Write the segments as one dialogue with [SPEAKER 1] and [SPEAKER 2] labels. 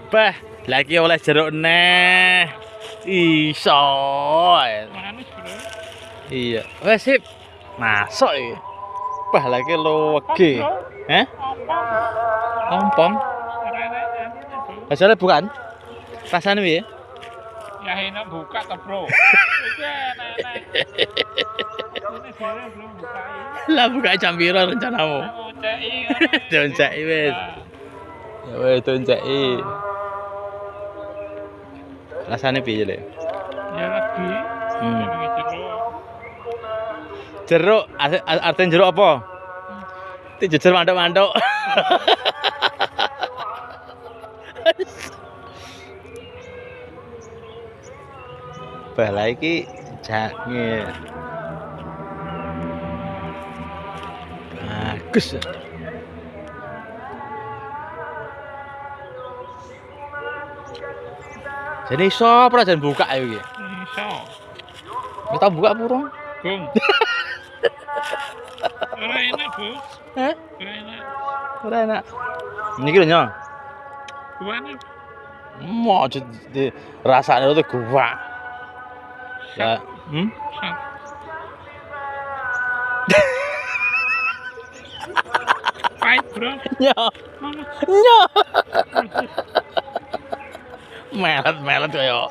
[SPEAKER 1] Bah, lagi oleh jeruk neh. Iso.
[SPEAKER 2] Manis, Bro.
[SPEAKER 1] Iya. Wes sip. Masuk iki. Bah, lagi loge. Heh? Ompong. Hasilnya bukan? Rasanya piye?
[SPEAKER 2] Ya enak buka toh, Bro. Iki enak-enak. Ini sebenarnya belum buka ini.
[SPEAKER 1] Lah buka jam piro rencanamu?
[SPEAKER 2] Ngoceki.
[SPEAKER 1] Donceki wis. Ya wis donceki. Rasanya piye, Le?
[SPEAKER 2] Ya lagi.
[SPEAKER 1] Jeruk, artinya jeruk apa? Dijejer mantuk-mantuk. Bala iki jange. Bagus. Jadi iso ora jan buka ayo iki.
[SPEAKER 2] Iso.
[SPEAKER 1] Kita buka burung.
[SPEAKER 2] Bung. Ora enak, Bu.
[SPEAKER 1] Hah?
[SPEAKER 2] Ora enak.
[SPEAKER 1] Ora enak. Niki lho nyong.
[SPEAKER 2] Buane
[SPEAKER 1] Mau di rasanya itu gua. Lah,
[SPEAKER 2] sak. Pahit, Bro.
[SPEAKER 1] Nyo.
[SPEAKER 2] Mana?
[SPEAKER 1] Nyo. Melet kaya.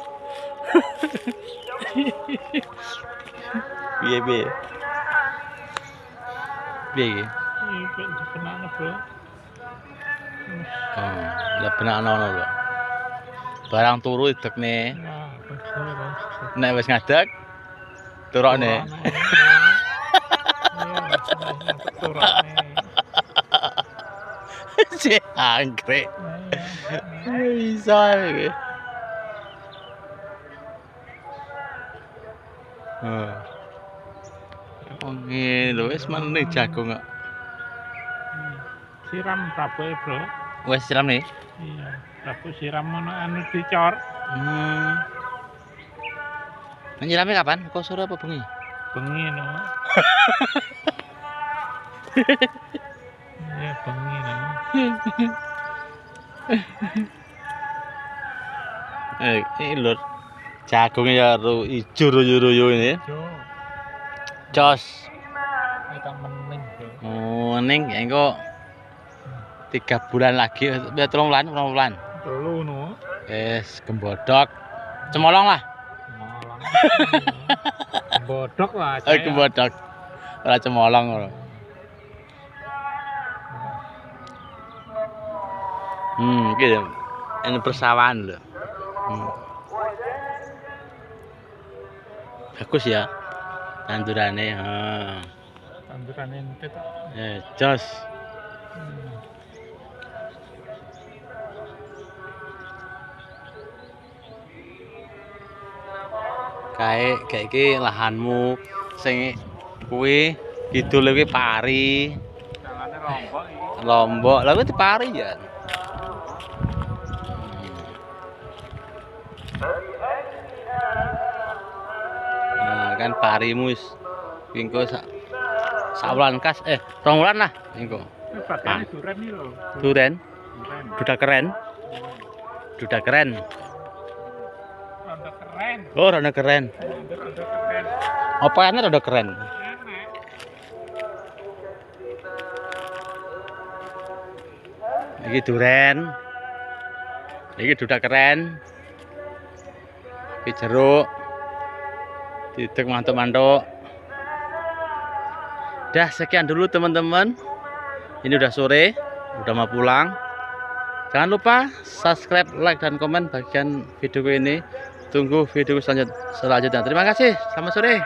[SPEAKER 1] Piye piye? Piye iki?
[SPEAKER 2] Iki dikenakno, Bro.
[SPEAKER 1] Oh, lah benakno ngono lho. Barang turu idekne.
[SPEAKER 2] Wah, betul.
[SPEAKER 1] Nek wis ngadeg turokne. Si anggrek. Bisa iki. Oh ngene lho wis meneh jagung kok.
[SPEAKER 2] Siram Prabu, Bro.
[SPEAKER 1] Wis siram nih.
[SPEAKER 2] Iya, Prabu siram ono anu dicor.
[SPEAKER 1] Nyiramnya kapan? Kok sore apa bengi?
[SPEAKER 2] Bengi no. Iya, bengi no.
[SPEAKER 1] Ini lho jagungnya ya ijo royo-royo ini.
[SPEAKER 2] Jo,
[SPEAKER 1] Jos.
[SPEAKER 2] kita mening, Bro.
[SPEAKER 1] Oh, ning ya engko 3 bulan lagi, ya 3 bulan.
[SPEAKER 2] Telu no.
[SPEAKER 1] Wis gembodok. Cemolong lah.
[SPEAKER 2] Malang. Bodok lah.
[SPEAKER 1] Gembodok. Ora cemolong ngono. Gitu. Ini persawahan lho. Bagus ya. Tandurane,
[SPEAKER 2] Tanduran ente tak.
[SPEAKER 1] jos. Kayak iki lahanmu sing kuwi kidul iki pari.
[SPEAKER 2] Jangane Lombok iki.
[SPEAKER 1] Lombok. Lah kuwi pari ya. Nah, kan parimu wis engko sak wulan kas 2 wulan lah engko.
[SPEAKER 2] Ini bagiannya duren nih lho.
[SPEAKER 1] Duren,
[SPEAKER 2] Duren.
[SPEAKER 1] duda keren. Duda keren.
[SPEAKER 2] Rada keren.
[SPEAKER 1] Oh, rada keren.
[SPEAKER 2] Rada keren.
[SPEAKER 1] Apa ana rada keren?
[SPEAKER 2] Enak.
[SPEAKER 1] Iki duren. Iki duda keren. Iki jeruk. Didek mantuk-mantuk. Dah sekian dulu teman-teman. Ini udah sore, udah mau pulang. Jangan lupa subscribe, like, dan komen bagian video ini. Tunggu video selanjutnya. Terima kasih. Selamat sore.